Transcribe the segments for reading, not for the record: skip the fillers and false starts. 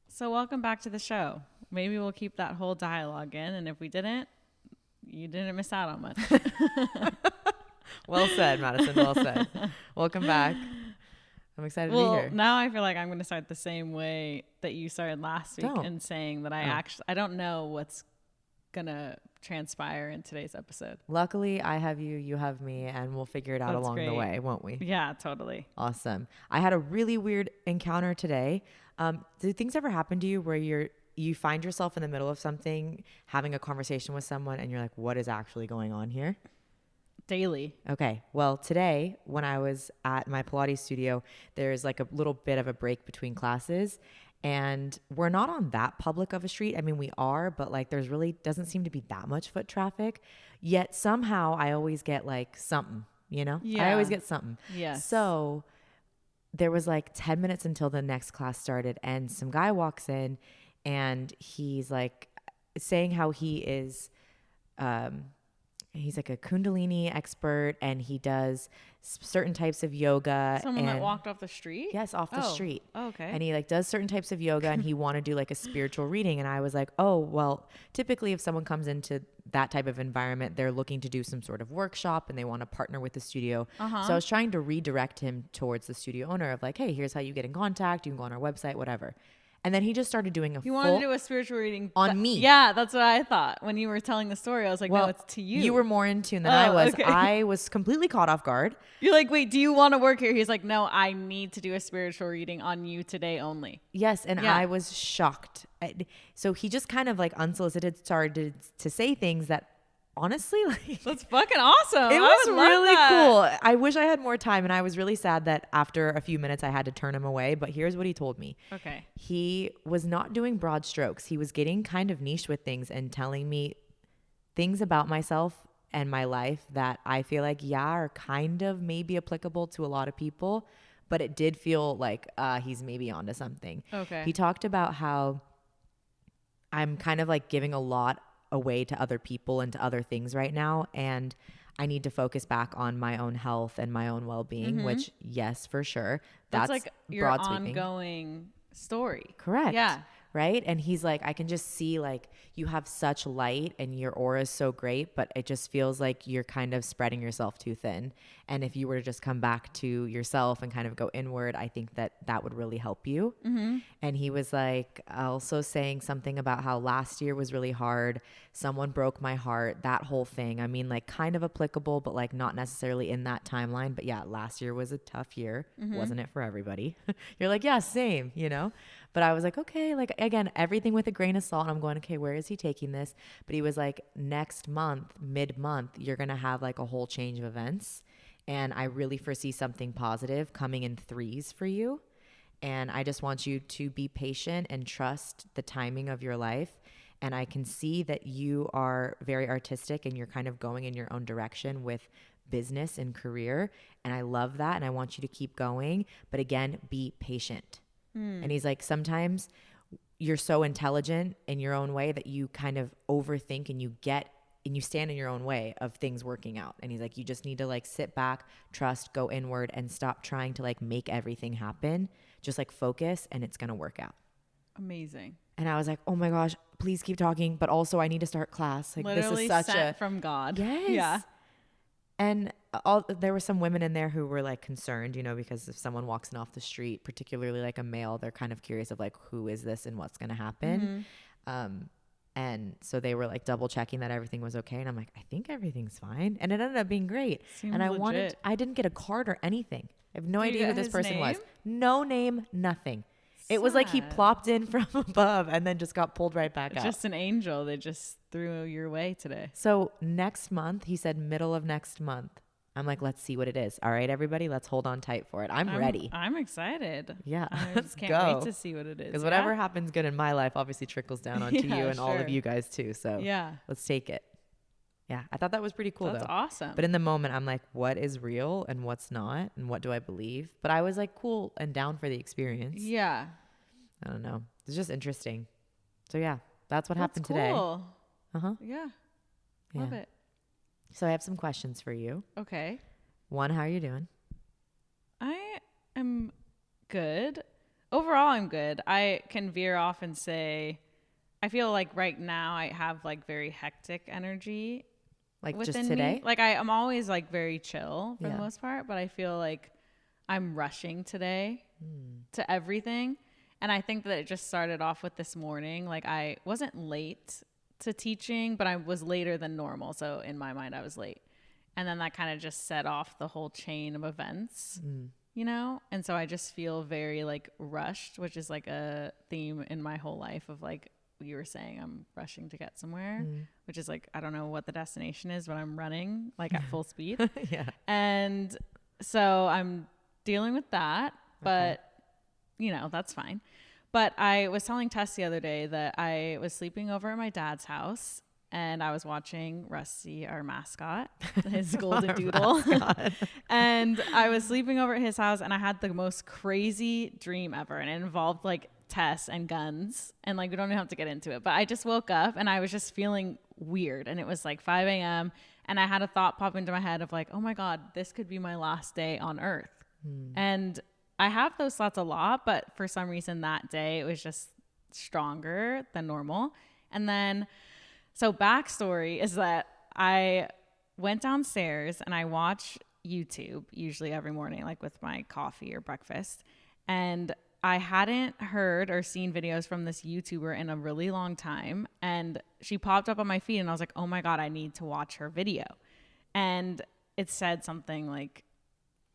So welcome back to the show. Maybe we'll keep that whole dialogue in, and if we didn't, you didn't miss out on much. Well said, Madison. Well said. Welcome back. I'm excited to be here. Now I feel like I'm going to start the same way that you started last week and saying that I don't know what's going to transpire in today's episode. Luckily, I have you, you have me, and we'll figure it out along the way, won't we? Yeah, totally. Awesome. I had a really weird encounter today. Do things ever happen to you where you find yourself in the middle of something, having a conversation with someone, and you're like, what is actually going on here? Daily. Okay. Well, today when I was at my Pilates studio, there's like a little bit of a break between classes, and we're not on that public of a street. I mean, we are, but like there's really doesn't seem to be that much foot traffic. Yet somehow I always get like something, you know? Yeah. I always get something. Yes. So there was like 10 minutes until the next class started, and some guy walks in and he's like saying how he is, he's like a Kundalini expert, and he does certain types of yoga. Someone that walked off the street? Yes, off the street. Oh, okay. And he like does certain types of yoga, and he wanted to do like a spiritual reading. And I was like, oh, well, typically if someone comes into that type of environment, they're looking to do some sort of workshop and they want to partner with the studio. So I was trying to redirect him towards the studio owner of like, hey, here's how you get in contact. You can go on our website, whatever. And then he just started doing You wanted to do a spiritual reading on me. Yeah, that's what I thought. When you were telling the story, I was like, no, it's to you. You were more in tune than I was. Okay. I was completely caught off guard. You're like, wait, do you want to work here? He's like, no, I need to do a spiritual reading on you today only. Yes, and I was shocked. So he just kind of like unsolicited started to say things that honestly, like, that's fucking awesome. It was really cool. I wish I had more time, and I was really sad that after a few minutes I had to turn him away. But here's what he told me. Okay. He was not doing broad strokes. He was getting kind of niche with things and telling me things about myself and my life that I feel like, are kind of maybe applicable to a lot of people. But it did feel like he's maybe onto something. Okay. He talked about how I'm kind of like giving a lot away to other people and to other things right now, and I need to focus back on my own health and my own well-being, which yes, for sure, that's like your broad sweeping. Ongoing story. Correct. Yeah. Right. And he's like, I can just see like you have such light and your aura is so great, but it just feels like you're kind of spreading yourself too thin. And if you were to just come back to yourself and kind of go inward, I think that that would really help you. Mm-hmm. And he was like also saying something about how last year was really hard. Someone broke my heart, that whole thing. I mean, like kind of applicable, but like not necessarily in that timeline. But yeah, last year was a tough year. Mm-hmm. Wasn't it for everybody? You're like, yeah, same, you know? But I was like, okay, like again, everything with a grain of salt. And I'm going, okay, where is he taking this? But he was like, next month, mid-month, you're going to have like a whole change of events. And I really foresee something positive coming in threes for you. And I just want you to be patient and trust the timing of your life. And I can see that you are very artistic and you're kind of going in your own direction with business and career. And I love that. And I want you to keep going. But again, be patient. And he's like, sometimes you're so intelligent in your own way that you kind of overthink and you stand in your own way of things working out. And he's like, you just need to like sit back, trust, go inward, and stop trying to like make everything happen. Just like focus and it's going to work out. Amazing. And I was like, oh my gosh, please keep talking. But also I need to start class. Like literally this is such sent from God. Yes. Yeah. And there were some women in there who were like concerned, you know, because if someone walks in off the street, particularly like a male, they're kind of curious of like, who is this and what's going to happen? Mm-hmm. And so they were like double checking that everything was okay. And I'm like, I think everything's fine. And it ended up being great. Seems and legit. I didn't get a card or anything. I have no idea who this person name? was. No name, nothing. It was like he plopped in from above and then just got pulled right back out. Just an angel. They just threw your way today. So next month, he said middle of next month. I'm like, let's see what it is. All right, everybody, let's hold on tight for it. I'm ready. I'm excited. Yeah, I let's can't wait to see what it is. Because whatever happens good in my life obviously trickles down onto you and all of you guys too. So let's take it. Yeah, I thought that was pretty cool. That's awesome. But in the moment, I'm like, what is real and what's not? And what do I believe? But I was like cool and down for the experience. Yeah. I don't know. It's just interesting. So yeah, that's what happened today. Uh-huh. Yeah. Love it. So I have some questions for you. Okay. One, how are you doing? I am Good. Overall, I'm good. I can veer off and say, I feel like right now I have like very hectic energy Like within just today? me. Like I'm always like very chill for the Yeah. most part, but I feel like I'm rushing today to everything. And I think that it just started off with this morning. Like I wasn't late to teaching, but I was later than normal. So in my mind, I was late. And then that kind of just set off the whole chain of events, you know? And so I just feel very like rushed, which is like a theme in my whole life of like, you were saying I'm rushing to get somewhere, which is like, I don't know what the destination is, but I'm running like at full speed. Yeah. And so I'm dealing with that, but you know, that's fine. But I was telling Tess the other day that I was sleeping over at my dad's house and I was watching Rusty, our mascot, his golden doodle. And I was sleeping over at his house and I had the most crazy dream ever. And it involved like Tess and guns. And like, we don't even have to get into it, but I just woke up and I was just feeling weird. And it was like 5 a.m. And I had a thought pop into my head of like, oh my God, this could be my last day on earth. And I have those thoughts a lot, but for some reason that day it was just stronger than normal. And then, so backstory is that I went downstairs and I watch YouTube usually every morning, like with my coffee or breakfast. And I hadn't heard or seen videos from this YouTuber in a really long time. And she popped up on my feed and I was like, oh my God, I need to watch her video. And it said something like,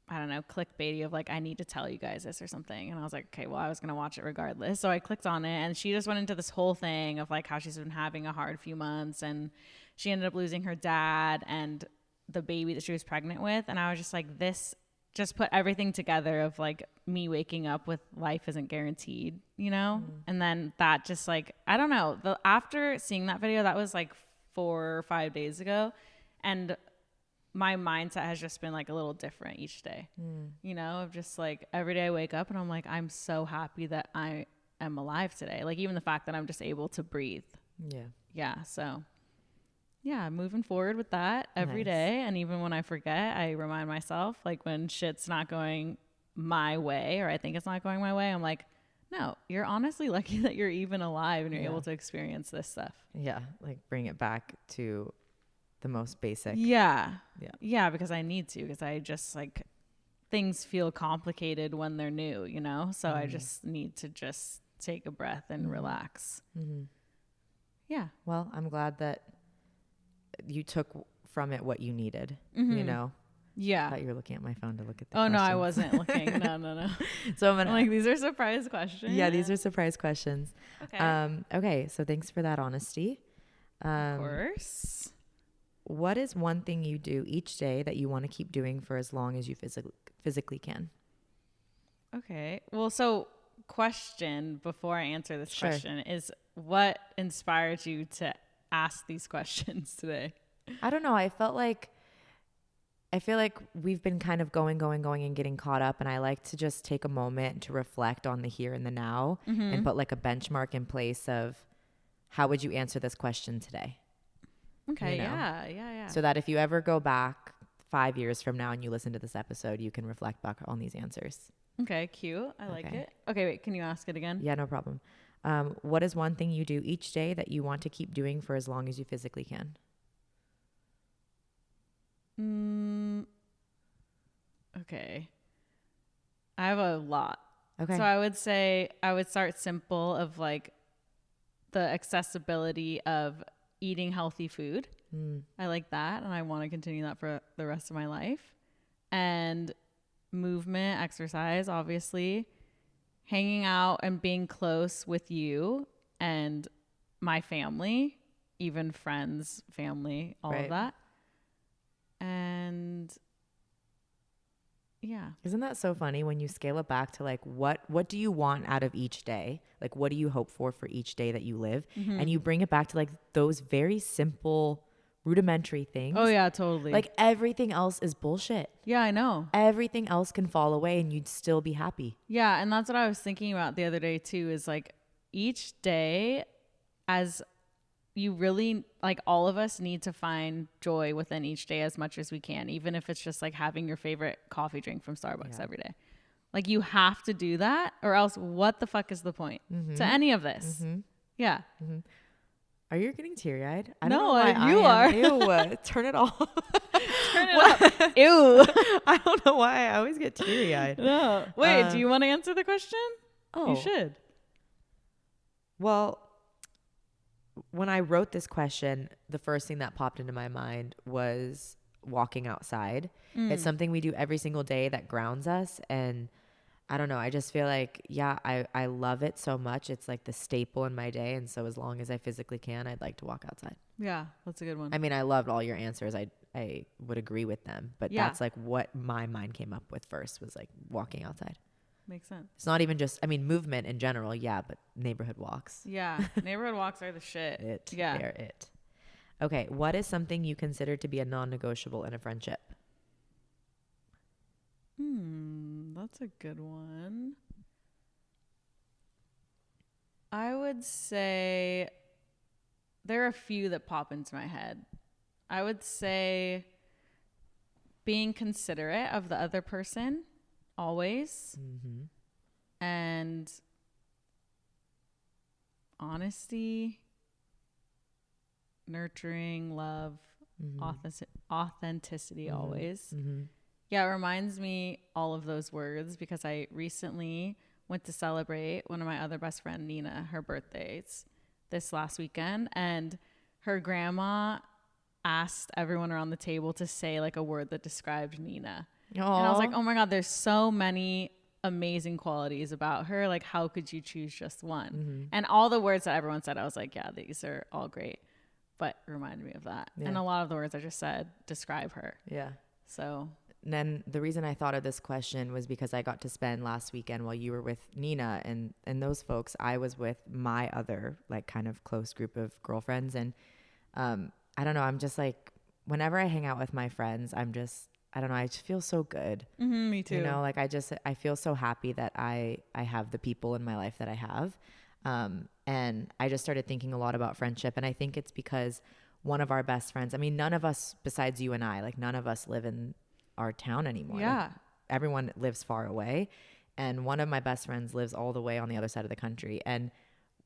I don't know, clickbaity of like, I need to tell you guys this or something. And I was like, okay, well, I was going to watch it regardless. So I clicked on it and she just went into this whole thing of like how she's been having a hard few months and she ended up losing her dad and the baby that she was pregnant with. And I was just like, this just put everything together of like me waking up with life isn't guaranteed, you know? And then that just like, I don't know, after seeing that video, that was like 4 or 5 days ago. And my mindset has just been like a little different each day, you know, of just like every day I wake up and I'm like, I'm so happy that I am alive today. Like even the fact that I'm just able to breathe. Yeah. Yeah. So yeah, moving forward with that every day. And even when I forget, I remind myself like when shit's not going my way or I think it's not going my way, I'm like, no, you're honestly lucky that you're even alive and you're able to experience this stuff. Yeah. Like bring it back to the most basic. Yeah, because I need to, because I just like things feel complicated when they're new, you know, so I just need to just take a breath and relax. Yeah, well, I'm glad that you took from it what you needed, you know. I thought you were looking at my phone to look at the questions. No, I wasn't looking. No. So I'm like, these are surprise questions. Yeah, these are surprise questions. Okay, so thanks for that honesty. Of course. What is one thing you do each day that you want to keep doing for as long as you physically can? Okay. Well, so question before I answer this question is, what inspired you to ask these questions today? I don't know. I feel like we've been kind of going and getting caught up. And I like to just take a moment to reflect on the here and the now and put like a benchmark in place of how would you answer this question today? Okay. You know? Yeah. So that if you ever go back 5 years from now and you listen to this episode, you can reflect back on these answers. Okay, cute. I like it. Okay, wait, can you ask it again? Yeah, no problem. What is one thing you do each day that you want to keep doing for as long as you physically can? Okay. I have a lot. Okay. So I would say I would start simple of like the accessibility of eating healthy food. I like that. And I want to continue that for the rest of my life. And movement, exercise, obviously, hanging out and being close with you and my family, even friends, family, all of that. And yeah. Isn't that so funny when you scale it back to like, what do you want out of each day? Like, what do you hope for each day that you live? And you bring it back to like those very simple, rudimentary things. Oh yeah, totally. Like everything else is bullshit. Yeah, I know. Everything else can fall away and you'd still be happy. Yeah. And that's what I was thinking about the other day too, is like each day, as you really, like, all of us need to find joy within each day as much as we can, even if it's just like having your favorite coffee drink from Starbucks every day, Like you have to do that or else what the fuck is the point to any of this? Yeah. Are you getting teary-eyed? I don't No, know why you I are. am. Ew, turn it off. Turn it up. Ew. I don't know why I always get teary-eyed. No. Wait, do you want to answer the question? Oh. You should. Well, when I wrote this question, the first thing that popped into my mind was walking outside. It's something we do every single day that grounds us. And I don't know. I just feel like, yeah, I love it so much. It's like the staple in my day. And so as long as I physically can, I'd like to walk outside. Yeah, that's a good one. I mean, I loved all your answers. I would agree with them. But that's like what my mind came up with first was like walking outside. Makes sense. It's not even just, I mean, movement in general. Yeah. But neighborhood walks. Yeah. Neighborhood walks are the shit. Yeah. They're it. Okay. What is something you consider to be a non-negotiable in a friendship? That's a good one. I would say there are a few that pop into my head. I would say being considerate of the other person always. And honesty, nurturing, love, authenticity always. Yeah, it reminds me all of those words because I recently went to celebrate one of my other best friend, Nina, her birthdays this last weekend. And her grandma asked everyone around the table to say like a word that described Nina. Aww. And I was like, oh my God, there's so many amazing qualities about her. Like, how could you choose just one? And all the words that everyone said, I was like, yeah, these are all great. But reminded me of that. Yeah. And a lot of the words I just said describe her. Yeah. So... And then the reason I thought of this question was because I got to spend last weekend while you were with Nina and those folks. I was with my other like kind of close group of girlfriends. And I don't know. I'm just like, whenever I hang out with my friends, I don't know. I just feel so good. Me too. You know, like I feel so happy that I have the people in my life that I have. And I just started thinking a lot about friendship. And I think it's because one of our best friends, I mean, none of us besides you and I, like none of us live in our town anymore. Yeah. Like, everyone lives far away. And one of my best friends lives all the way on the other side of the country. And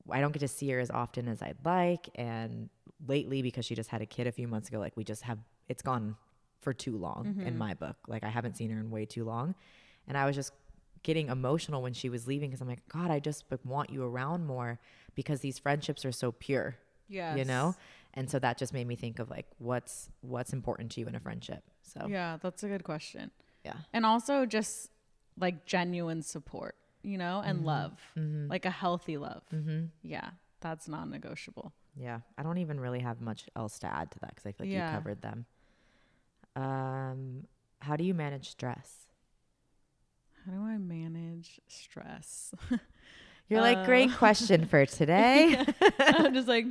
I don't get to see her as often as I'd like. And lately, because she just had a kid a few months ago, like it's gone for too long in my book. Like I haven't seen her in way too long. And I was just getting emotional when she was leaving because I'm like, God, I just want you around more because these friendships are so pure. Yeah. You know? And so that just made me think of like what's important to you in a friendship. So yeah, that's a good question. Yeah. And also just like genuine support, you know, and love, like a healthy love. Yeah. That's non-negotiable. Yeah. I don't even really have much else to add to that because I feel like you covered them. How do you manage stress? How do I manage stress? You're like, great question for today. I'm just like,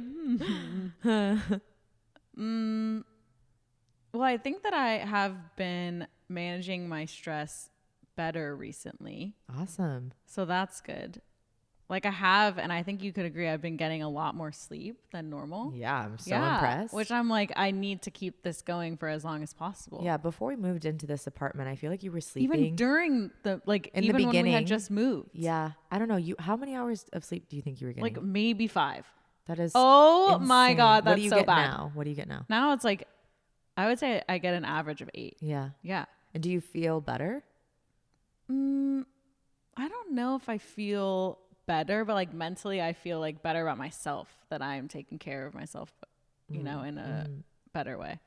Well, I think that I have been managing my stress better recently. Awesome. So that's good. Like I have, and I think you could agree, I've been getting a lot more sleep than normal. Yeah, I'm so impressed. Which I'm like, I need to keep this going for as long as possible. Yeah, before we moved into this apartment, I feel like you were sleeping. Even during the, like, in even the beginning, when we had just moved. Yeah. I don't know. How many hours of sleep do you think you were getting? Like maybe 5. That is insane. My God, that's so bad. Now? What do you get now? Now it's like, I would say I get an average of 8. Yeah. Yeah. And do you feel better? I don't know if I feel better, but like mentally I feel like better about myself, that I'm taking care of myself, you know, in a better way,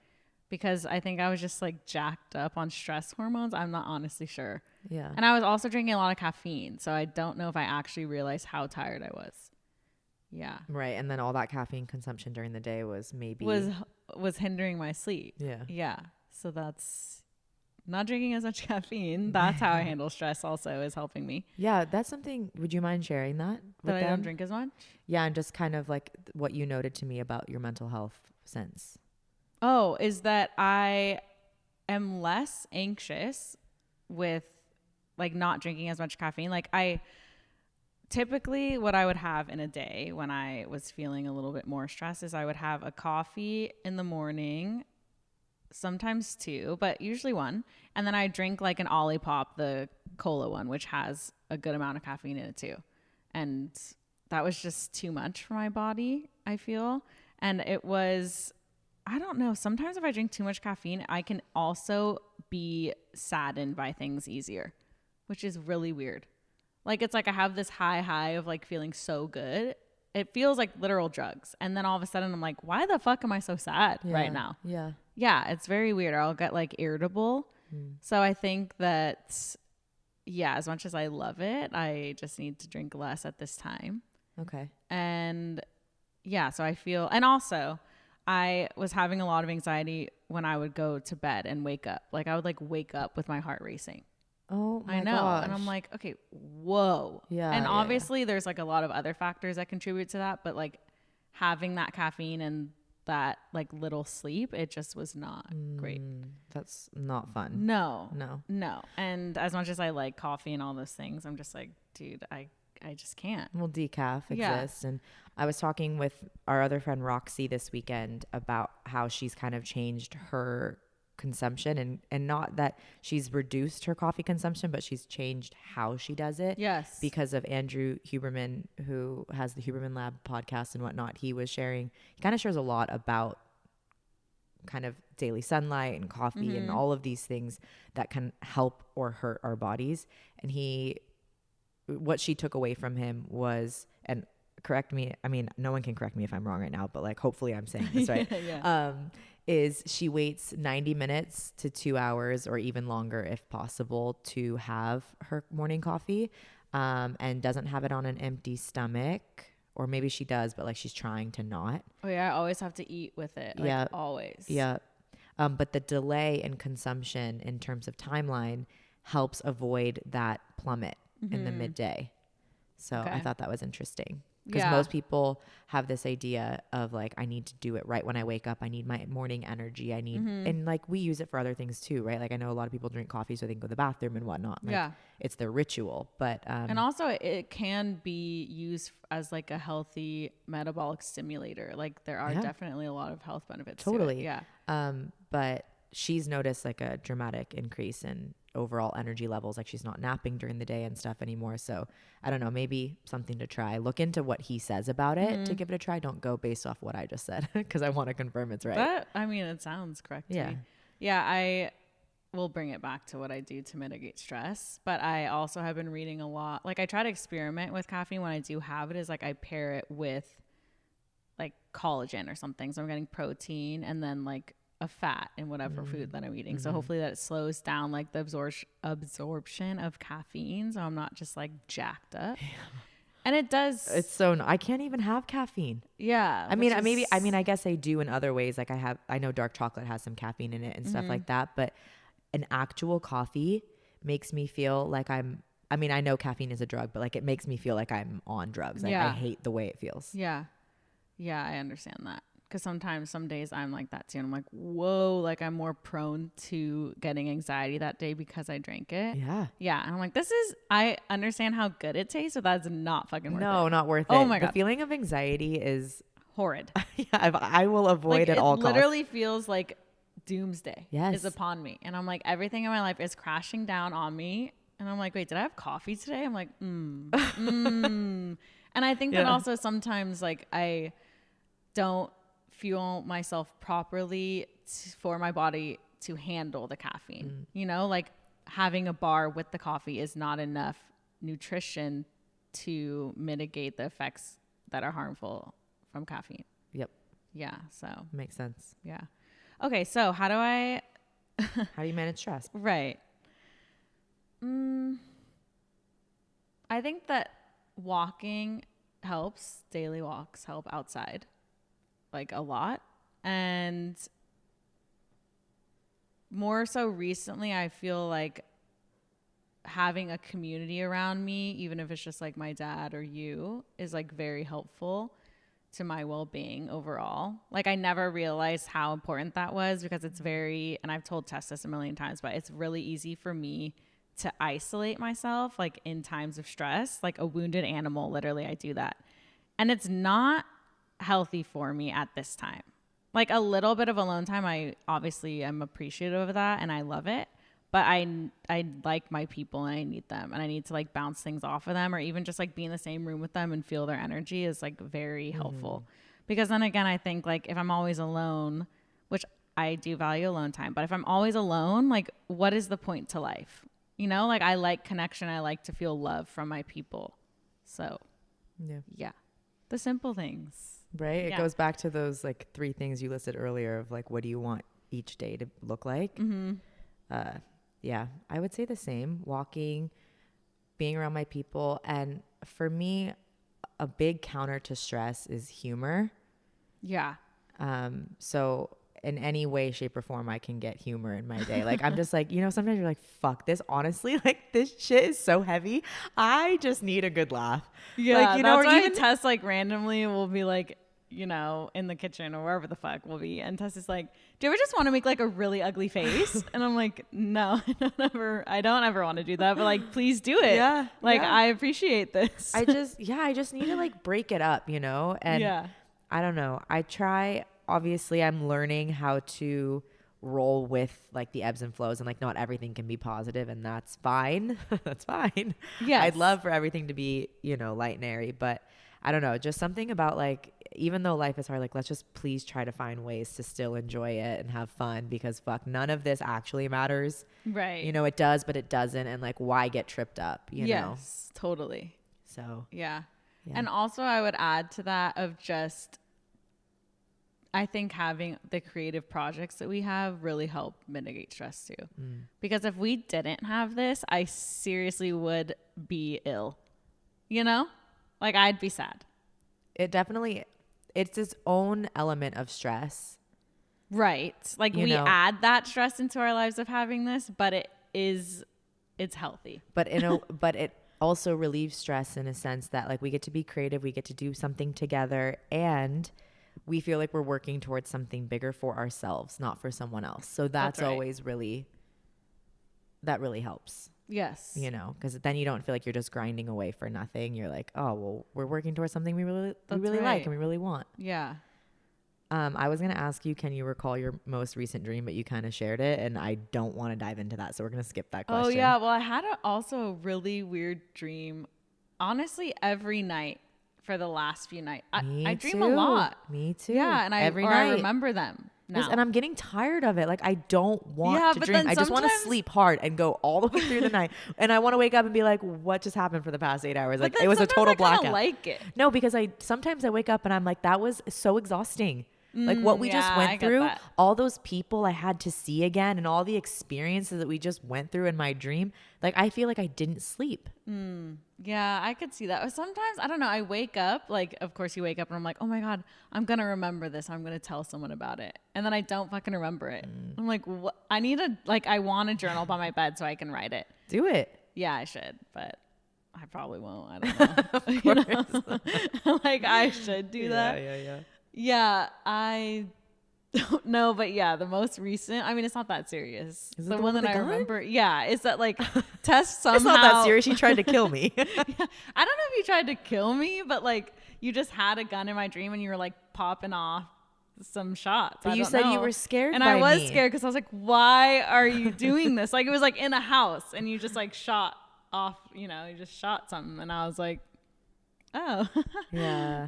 because I think I was just like jacked up on stress hormones. I'm not honestly sure. Yeah. And I was also drinking a lot of caffeine, so I don't know if I actually realized how tired I was. Yeah. Right. And then all that caffeine consumption during the day was hindering my sleep. Yeah. Yeah. So that's not drinking as much caffeine. That's how I handle stress also, is helping me. Yeah, that's something. Would you mind sharing that? That I don't drink as much? Yeah, and just kind of like what you noted to me about your mental health sense. Oh, is that I am less anxious with like not drinking as much caffeine. Like typically what I would have in a day when I was feeling a little bit more stressed is I would have a coffee in the morning, sometimes 2, but usually 1. And then I drink like an Olipop, the cola one, which has a good amount of caffeine in it too. And that was just too much for my body, I feel. And it was, I don't know, sometimes if I drink too much caffeine, I can also be saddened by things easier, which is really weird. Like, it's like I have this high of like feeling so good. It feels like literal drugs. And then all of a sudden I'm like, why the fuck am I so sad right now? Yeah. Yeah, it's very weird. I'll get like irritable. So I think that, yeah, as much as I love it, I just need to drink less at this time. Okay. And yeah, so I feel, and also I was having a lot of anxiety when I would go to bed and wake up. Like I would like wake up with my heart racing. Oh my I know. gosh. And I'm like, okay, whoa. Yeah. And obviously there's like a lot of other factors that contribute to that, but like having that caffeine and that like little sleep, it just was not great. That's not fun. No. No. And as much as I like coffee and all those things, I'm just like, dude, I just can't. Well, decaf Yeah. exists. And I was talking with our other friend Roxy this weekend about how she's kind of changed her consumption, and not that she's reduced her coffee consumption, but she's changed how she does it. Yes. Because of Andrew Huberman, who has the Huberman Lab podcast and whatnot. He kind of shares a lot about kind of daily sunlight and coffee and all of these things that can help or hurt our bodies. And what she took away from him was, and correct me, I mean, no one can correct me if I'm wrong right now, but like, hopefully I'm saying this right. Yeah. Is she waits 90 minutes to 2 hours or even longer if possible to have her morning coffee, and doesn't have it on an empty stomach, or maybe she does, but like she's trying to not. Oh yeah, I always have to eat with it. Like always. Yeah. But the delay in consumption in terms of timeline helps avoid that plummet in the midday. So I thought that was interesting. Because most people have this idea of like, I need to do it right when I wake up. I need my morning energy. I need, and like we use it for other things too, right? Like I know a lot of people drink coffee so they can go to the bathroom and whatnot. Like, it's their ritual, but and also it can be used as like a healthy metabolic stimulator. Like there are definitely a lot of health benefits. Totally. To it. Yeah. But she's noticed like a dramatic increase in overall energy levels. Like she's not napping during the day and stuff anymore. So I don't know, maybe something to try. Look into what he says about it to give it a try. Don't go based off what I just said because I want to confirm it's right. I mean, it sounds correct to me. Yeah, I will bring it back to what I do to mitigate stress. But I also have been reading a lot. Like I try to experiment with caffeine when I do have it, is like I pair it with like collagen or something. So I'm getting protein and then like a fat in whatever food that I'm eating. So hopefully that slows down like the absorption of caffeine. So I'm not just like jacked up. And it does. It's so, I can't even have caffeine. Yeah. I mean, I guess I do in other ways. Like I know dark chocolate has some caffeine in it and stuff like that, but an actual coffee makes me feel like I know caffeine is a drug, but like it makes me feel like I'm on drugs. Like I hate the way it feels. Yeah. Yeah. I understand that. Because sometimes, some days I'm like that too. And I'm like, whoa, like I'm more prone to getting anxiety that day because I drank it. Yeah. Yeah. And I'm like, I understand how good it tastes, but that's not fucking worth it. No, not worth it. Oh my God. The feeling of anxiety is horrid. I will avoid at all costs. It literally feels like doomsday Yes. is upon me. And I'm like, everything in my life is crashing down on me. And I'm like, wait, did I have coffee today? I'm like, And I think that also sometimes like I don't fuel myself properly for my body to handle the caffeine. You know, like having a bar with the coffee is not enough nutrition to mitigate the effects that are harmful from caffeine. Yep. Yeah. So makes sense. Yeah. Okay. So how do you manage stress? Right. I think that walking helps. Daily walks help outside. Like a lot. And more so recently, I feel like having a community around me, even if it's just like my dad or you, is like very helpful to my well-being overall. Like I never realized how important that was because it's very, and I've told Tess this a million times, but it's really easy for me to isolate myself like in times of stress, like a wounded animal. Literally, I do that. And it's not healthy for me at this time. Like a little bit of alone time, I obviously am appreciative of that and I love it. But I like my people and I need them and I need to like bounce things off of them, or even just like be in the same room with them and feel their energy is like very helpful. Because then again, I think like if I'm always alone, which I do value alone time, but if I'm always alone, like what is the point to life? You know, like I like connection. I like to feel love from my people. So yeah, the simple things. Right. It goes back to those like 3 things you listed earlier of like, what do you want each day to look like? Yeah, I would say the same. Walking, being around my people. And for me, a big counter to stress is humor. Yeah. So in any way, shape, or form, I can get humor in my day. Like, I'm just like, you know, sometimes you're like, fuck this. Honestly, like this shit is so heavy. I just need a good laugh. Yeah. Like, you know, that's or why even Tess like randomly will be like, you know, in the kitchen or wherever the fuck we'll be. And Tess is like, do you ever just want to make like a really ugly face? And I'm like, no, I don't ever want to do that. But like, please do it. Yeah. Like, yeah. I appreciate this. I just need to like break it up, you know? And I don't know. I try, obviously I'm learning how to roll with like the ebbs and flows, and like not everything can be positive, and that's fine. That's fine. Yes. I'd love for everything to be, you know, light and airy, but I don't know, just something about like, even though life is hard, like let's just please try to find ways to still enjoy it and have fun, because fuck, none of this actually matters. Right. You know, it does, but it doesn't. And like, why get tripped up, you know? Yes, totally. So, yeah. And also I would add to that of just, I think having the creative projects that we have really help mitigate stress too. Because if we didn't have this, I seriously would be ill, you know? Like I'd be sad. It definitely, it's its own element of stress. Right. Like we add that stress into our lives of having this, but it's healthy. But but it also relieves stress in a sense that like we get to be creative, we get to do something together, and we feel like we're working towards something bigger for ourselves, not for someone else. So that's right. Always that really helps. Yes. You know, because then you don't feel like you're just grinding away for nothing. You're like, oh, well, we're working towards something we really like and we really want. Yeah. I was going to ask you, can you recall your most recent dream, but you kind of shared it, and I don't want to dive into that. So we're going to skip that question. Oh, yeah. Well, I had also a really weird dream, honestly, every night for the last few nights. I dream a lot. Me too. Yeah. And I remember them. Now. Yes, and I'm getting tired of it. Like, I don't want to dream. I just want to sleep hard and go all the way through the night. And I want to wake up and be like, what just happened for the past 8 hours? Like, it was a total blackout. I like it. No, because sometimes I wake up and I'm like, that was so exhausting. Like what we just went through, all those people I had to see again, and all the experiences that we just went through in my dream. Like, I feel like I didn't sleep. Yeah, I could see that. Sometimes, I don't know, I wake up, like, of course you wake up and I'm like, oh my God, I'm going to remember this. I'm going to tell someone about it. And then I don't fucking remember it. I'm like, what? I want a journal by my bed so I can write it. Do it. Yeah, I should, but I probably won't. I don't know. Of course. Like, I should do that. Yeah. Yeah, I don't know, but yeah, the most recent, I mean, it's not that serious. Is it the one that I remember, yeah, is that like Tess somehow. It's not that serious. She tried to kill me. Yeah, I don't know if you tried to kill me, but like you just had a gun in my dream and you were like popping off some shots. But you said you were scared, and I was scared because I was like, why are you doing this? Like it was like in a house and you just like shot off, you just shot something, and I was like, oh, yeah,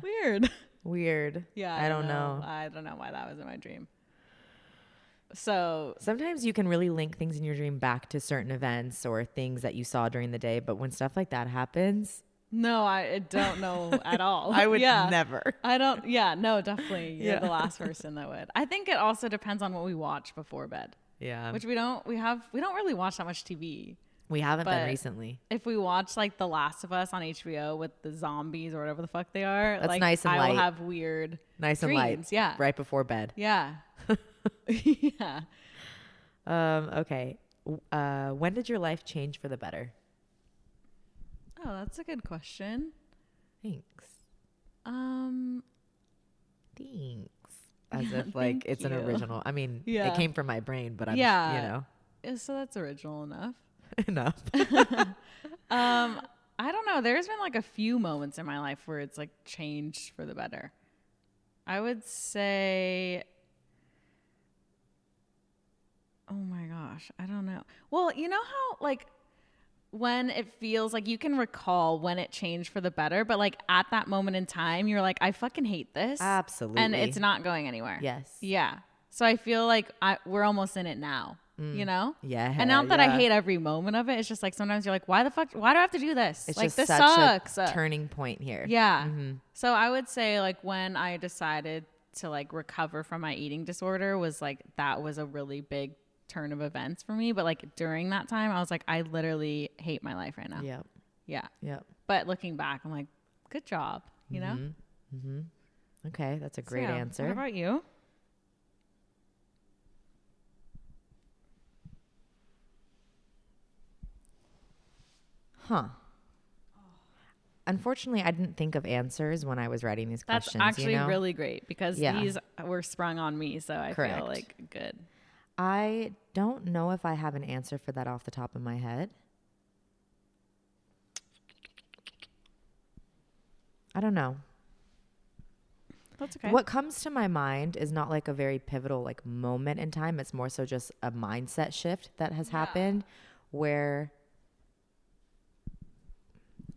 Weird. Yeah. I don't know. I don't know why that was in my dream. So sometimes you can really link things in your dream back to certain events or things that you saw during the day. But when stuff like that happens. No, I don't know at all. I would never. I don't. Yeah, no, definitely. You're the last person that would. I think it also depends on what we watch before bed. Yeah. Which we don't really watch that much TV. We haven't been recently. If we watch like The Last of Us on HBO with the zombies or whatever the fuck they are, that's like nice and light. I will have weird nice dreams. And light. Yeah. Right before bed. Yeah. Yeah. Okay. When did your life change for the better? Oh, that's a good question. Thanks. As if like it's an original. I mean, it came from my brain, but so that's original enough. I don't know. There's been like a few moments in my life where it's like changed for the better. I would say Oh my gosh. I don't know. Well, you know how like when it feels like you can recall when it changed for the better, but like at that moment in time, you're like, I fucking hate this. Absolutely. And it's not going anywhere. Yes. Yeah. So I feel like we're almost in it now, you know? Yeah. And not that I hate every moment of it. It's just like sometimes you're like, why do I have to do this? It's like, just this such sucks. a turning point here. Yeah. So I would say like when I decided to like recover from my eating disorder was like, that was a really big turn of events for me. But like during that time, I was like, I literally hate my life right now. Yep. Yeah. Yep. But looking back, I'm like, good job, you know? Okay. That's a great answer. What about you? Huh. Unfortunately, I didn't think of answers when I was writing these That's questions. actually really great because Yeah. these were sprung on me. So I Correct. feel like good. I don't know if I have an answer for that off the top of my head. I don't know. That's okay. What comes to my mind is not like a very pivotal like moment in time. It's more so just a mindset shift that has happened where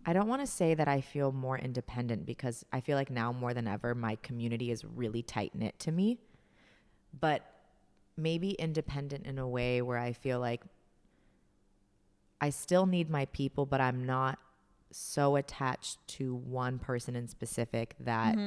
I don't want to say that I feel more independent because I feel like now more than ever, my community is really tight knit to me, but maybe independent in a way where I feel like I still need my people, but I'm not so attached to one person in specific that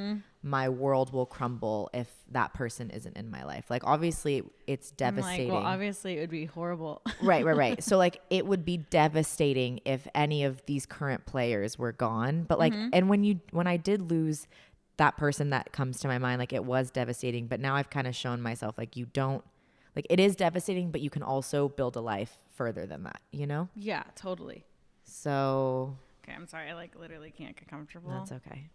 my world will crumble if that person isn't in my life. Like obviously it's devastating. Well, obviously it would be horrible. Right. So like it would be devastating if any of these current players were gone. But like, and when I did lose that person that comes to my mind, like it was devastating, but now I've kind of shown myself like it is devastating, but you can also build a life further than that, you know? Yeah, totally. So. Okay, I'm sorry. I like literally can't get comfortable. That's okay.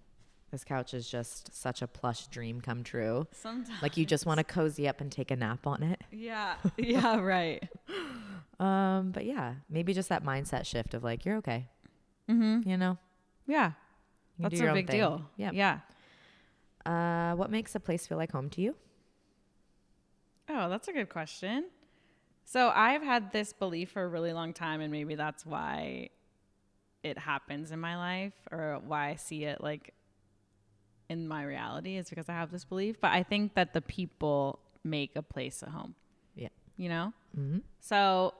This couch is just such a plush dream come true. Sometimes. Like you just want to cozy up and take a nap on it. Yeah. Yeah, right. But yeah, maybe just that mindset shift of like, you're okay. You know? Yeah. You That's do your a own big thing. deal. Yeah. Yeah. What makes a place feel like home to you? Oh, that's a good question. So I've had this belief for a really long time, and maybe that's why it happens in my life or why I see it like in my reality is because I have this belief. But I think that the people make a place a home. Yeah. You know? Mm-hmm. So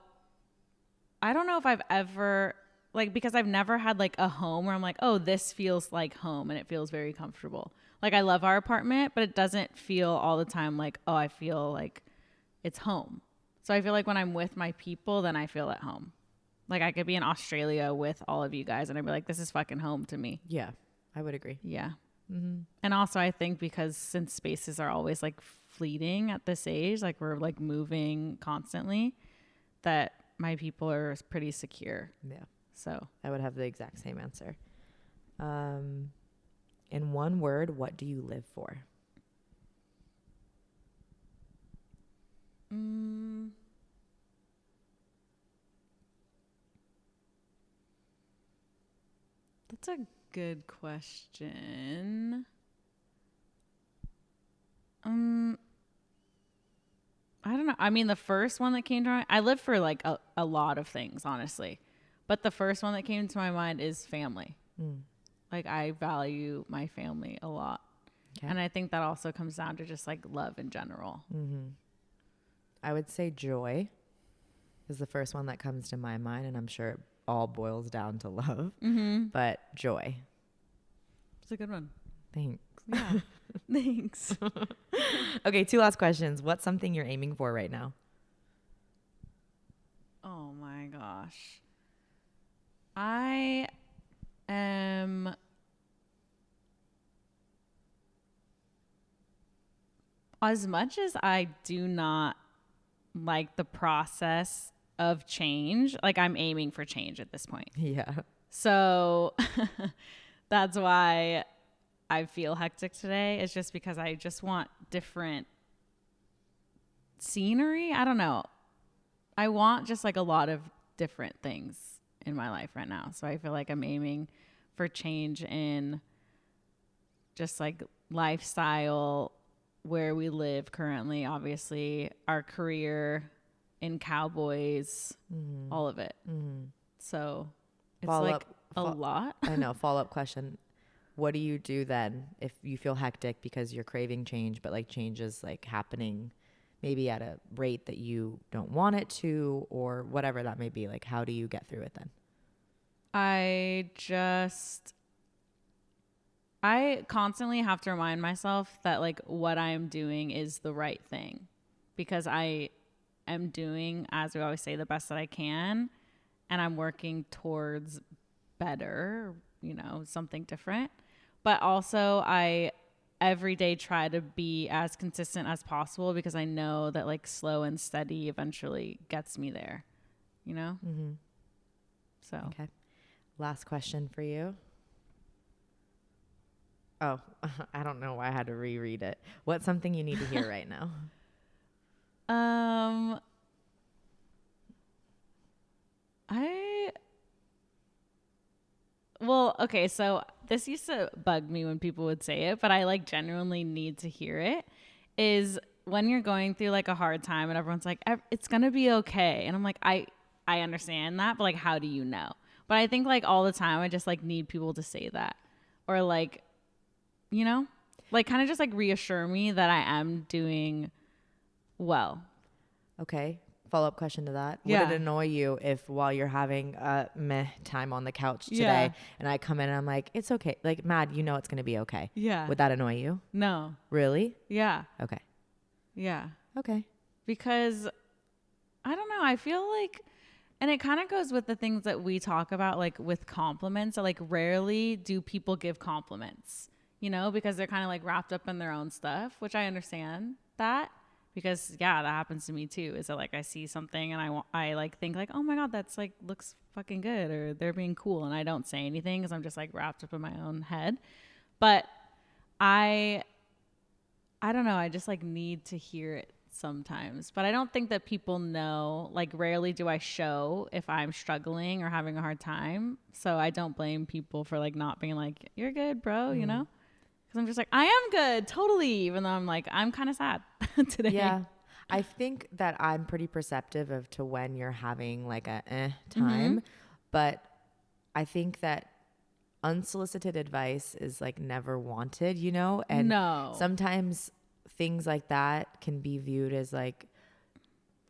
I don't know if I've ever like, because I've never had like a home where I'm like, oh, this feels like home and it feels very comfortable. Like I love our apartment, but it doesn't feel all the time like, oh, I feel like it's home. So I feel like when I'm with my people, then I feel at home. Like I could be in Australia with all of you guys and I'd be like, this is fucking home to me. Yeah, I would agree. Yeah. And also I think because since spaces are always like fleeting at this age, like we're like moving constantly, that my people are pretty secure. Yeah. So I would have the exact same answer. In one word, what do you live for? That's a good question. I don't know. I mean, the first one that came to mind, I live for like a lot of things, honestly. But the first one that came to my mind is family. Like I value my family a lot. Okay. And I think that also comes down to just like love in general. I would say joy is the first one that comes to my mind. And I'm sure it all boils down to love, but joy. It's a good one. Thanks. Yeah. Thanks. Okay, 2 last questions. What's something you're aiming for right now? Oh my gosh. I am as much as I do not like the process of change, like I'm aiming for change at this point. Yeah. So that's why I feel hectic today. It's just because I just want different scenery. I don't know. I want just like a lot of different things in my life right now. So I feel like I'm aiming for change in just like lifestyle, where we live currently, obviously our career in Cowboys, all of it. So it's like a lot. I know. Follow-up question. What do you do then if you feel hectic because you're craving change, but like change is like happening maybe at a rate that you don't want it to, or whatever that may be? Like, how do you get through it then? I constantly have to remind myself that like what I'm doing is the right thing, because I am doing, as we always say, the best that I can, and I'm working towards better, something different. But also I every day try to be as consistent as possible, because I know that like slow and steady eventually gets me there, So. Okay. Last question for you. Oh, I don't know why I had to reread it. What's something you need to hear right now? Well, okay, so this used to bug me when people would say it, but I like genuinely need to hear it, is when you're going through like a hard time and everyone's like, it's going to be okay. And I'm like, I understand that, but like, how do you know? But I think like all the time, I just like need people to say that, or like, like kind of just like reassure me that I am doing well. Okay. Follow-up question to that. Yeah. Would it annoy you if while you're having a meh time on the couch today and I come in and I'm like, it's okay. Like, Mad, it's going to be okay. Yeah. Would that annoy you? No. Really? Yeah. Okay. Yeah. Okay. Because I don't know. I feel like, and it kind of goes with the things that we talk about, like with compliments. So like rarely do people give compliments, because they're kind of like wrapped up in their own stuff, which I understand that. Because that happens to me too. Is that like I see something and I like think like, oh my God, that's like looks fucking good, or they're being cool, and I don't say anything because I'm just like wrapped up in my own head. But I don't know. I just like need to hear it sometimes. But I don't think that people know. Like rarely do I show if I'm struggling or having a hard time. So I don't blame people for like not being like, you're good, bro. Because I'm just like, I am good, totally. Even though I'm like, I'm kind of sad today. Yeah. I think that I'm pretty perceptive to when you're having like a time. But I think that unsolicited advice is like never wanted, And No. sometimes things like that can be viewed as like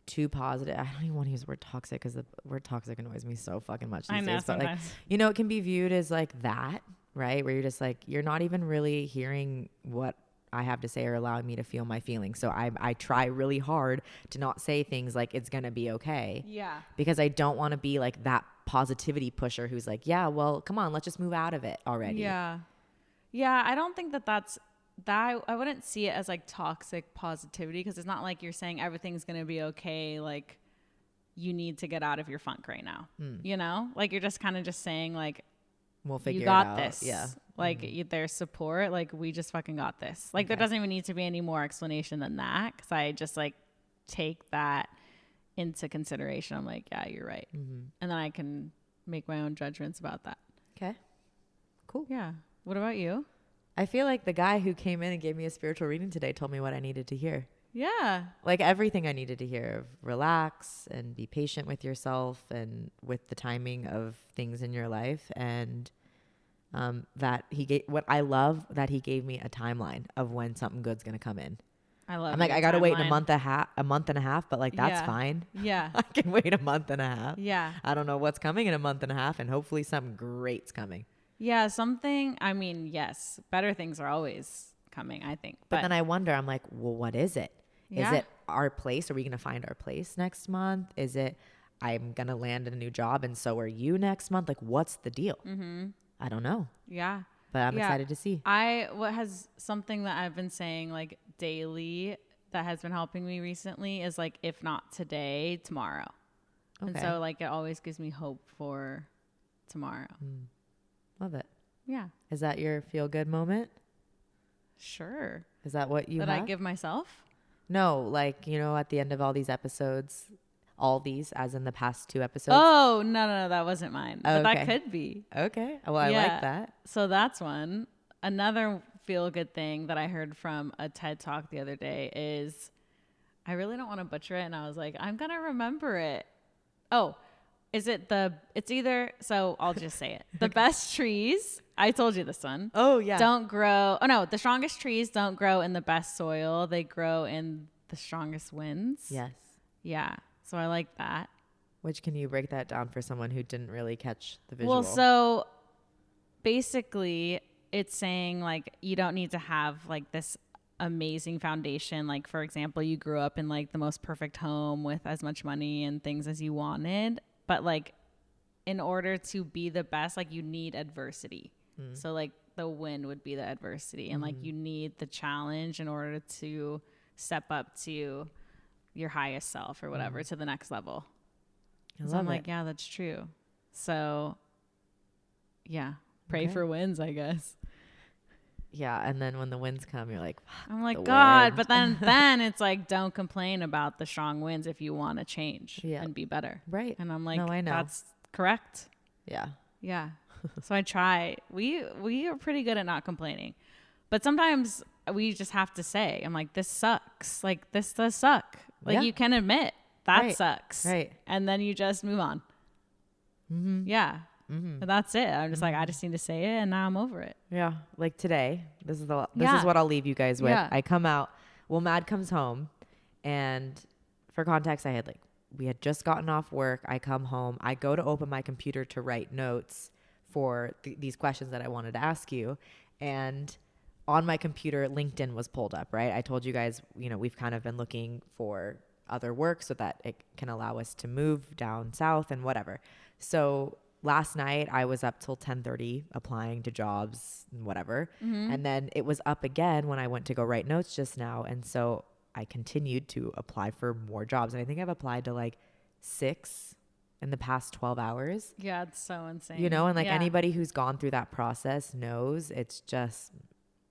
too positive. I don't even want to use the word toxic, because the word toxic annoys me so fucking much these days. But like, it can be viewed as like that. Right? Where you're just like, you're not even really hearing what I have to say or allowing me to feel my feelings. So I try really hard to not say things like it's going to be okay. Yeah. Because I don't want to be like that positivity pusher who's like, yeah, well, come on, let's just move out of it already. Yeah. Yeah. I don't think that's that. I wouldn't see it as like toxic positivity, because it's not like you're saying everything's going to be okay. Like you need to get out of your funk right now. Like you're just kind of just saying like, we'll figure you got it out. this. Yeah. Like there's support. Like we just fucking got this. Like there doesn't even need to be any more explanation than that. Cause I just like take that into consideration. I'm like, yeah, you're right. And then I can make my own judgments about that. Okay. Cool. Yeah. What about you? I feel like the guy who came in and gave me a spiritual reading today told me what I needed to hear. Yeah. Like everything I needed to hear. Relax and be patient with yourself and with the timing of things in your life. And that he gave, what I love that he gave me a timeline of when something good's going to come in. I love it. I'm like, I got to wait a month and a half, but like, that's fine. Yeah. I can wait a month and a half. Yeah. I don't know what's coming in a month and a half, and hopefully something great's coming. Yeah. I mean, yes, better things are always coming, I think. But then I wonder, I'm like, well, what is it? Yeah. Is it our place? Are we going to find our place next month? Is it, I'm going to land in a new job and so are you next month? Like, what's the deal? I don't know. Yeah. But I'm excited to see. What has something that I've been saying like daily that has been helping me recently is like, if not today, tomorrow. Okay. And so like, it always gives me hope for tomorrow. Love it. Yeah. Is that your feel good moment? Sure. Is that what you that have? I give myself? No, like, at the end of all these episodes, all these, as in the past 2 episodes. Oh, no, that wasn't mine. Oh, but okay. that could be. Okay. Well, I like that. So that's one. Another feel good thing that I heard from a TED Talk the other day is I really don't want to butcher it. And I was like, I'm going to remember it. Oh, it's either, so I'll just say it. The best trees, I told you this one. Oh, yeah. Don't grow. Oh, no. The strongest trees don't grow in the best soil. They grow in the strongest winds. Yes. Yeah. So I like that. Which, can you break that down for someone who didn't really catch the visual? Well, so basically it's saying like you don't need to have like this amazing foundation. Like, for example, you grew up in like the most perfect home with as much money and things as you wanted. But like in order to be the best, like you need adversity. So like the win would be the adversity and like you need the challenge in order to step up to your highest self or whatever, to the next level. So I'm like, yeah, that's true. So yeah, pray for wins, I guess. Yeah, and then when the winds come, you're like, I'm like, God, but then it's like, don't complain about the strong winds if you want to change and be better. Right. And I'm like, no, I know. That's correct. Yeah. Yeah. So I try. We are pretty good at not complaining. But sometimes we just have to say, I'm like, this sucks. Like, this does suck. Like, you can admit that sucks. Right. And then you just move on. Yeah. But that's it. I'm just like, I just need to say it and now I'm over it. Yeah. Like today, this is what I'll leave you guys with. Yeah. I come out, Mad comes home, and for context, we had just gotten off work. I come home, I go to open my computer to write notes for these questions that I wanted to ask you. And on my computer, LinkedIn was pulled up, right? I told you guys, we've kind of been looking for other work so that it can allow us to move down south and whatever. So last night I was up till 10:30 applying to jobs and whatever. And then it was up again when I went to go write notes just now. And so I continued to apply for more jobs. And I think I've applied to like 6 in the past 12 hours. Yeah, it's so insane. And like anybody who's gone through that process knows it's just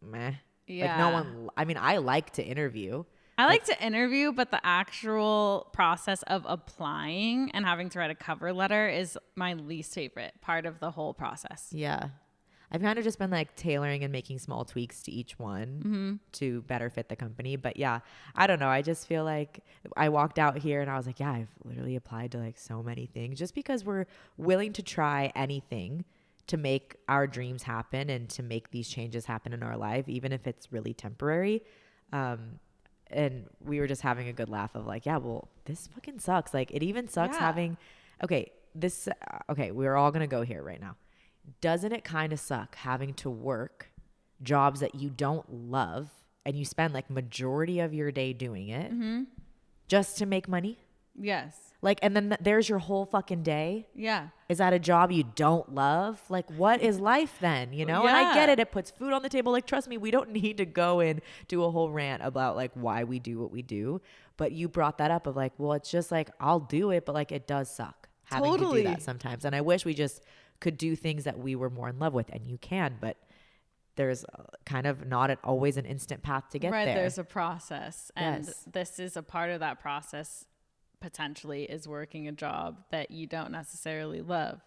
meh. Yeah. Like no one, I mean, I like to interview. I like to interview, but the actual process of applying and having to write a cover letter is my least favorite part of the whole process. Yeah. I've kind of just been like tailoring and making small tweaks to each one to better fit the company. But yeah, I don't know. I just feel like I walked out here and I was like, yeah, I've literally applied to like so many things just because we're willing to try anything to make our dreams happen and to make these changes happen in our life, even if it's really temporary. And we were just having a good laugh of like, yeah, well, this fucking sucks. Like it even sucks having, we're all going to go here right now. Doesn't it kind of suck having to work jobs that you don't love and you spend like majority of your day doing it just to make money? Yes. Like, and then there's your whole fucking day. Yeah. Is that a job you don't love? Like, what is life then? And I get it. It puts food on the table. Like, trust me, we don't need to go and do a whole rant about like why we do what we do. But you brought that up of like, well, it's just like, I'll do it. But like, it does suck having to do that sometimes. And I wish we just could do things that we were more in love with. And you can, but there's kind of not always an instant path to get there. Right. There's a process. And this is a part of that process. Potentially is working a job that you don't necessarily love.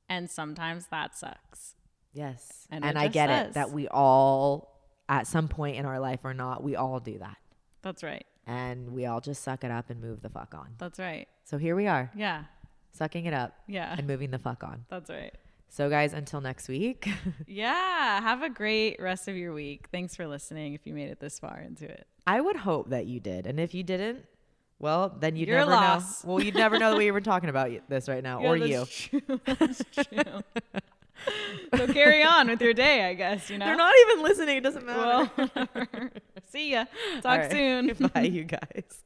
And sometimes that sucks. Yes. And I get it that we all at some point in our life or not, we all do that. That's right. And we all just suck it up and move the fuck on. That's right. So here we are. Yeah. Sucking it up. Yeah. And moving the fuck on. That's right. So guys, until next week. Yeah. Have a great rest of your week. Thanks for listening if you made it this far into it. I would hope that you did. And if you didn't, well, then you'd You're never lost. know. Well, you'd never know that we were talking about this right now, or you. True. That's true. So carry on with your day, I guess. They're not even listening. It doesn't matter. Well, see ya. Talk soon. Bye, you guys.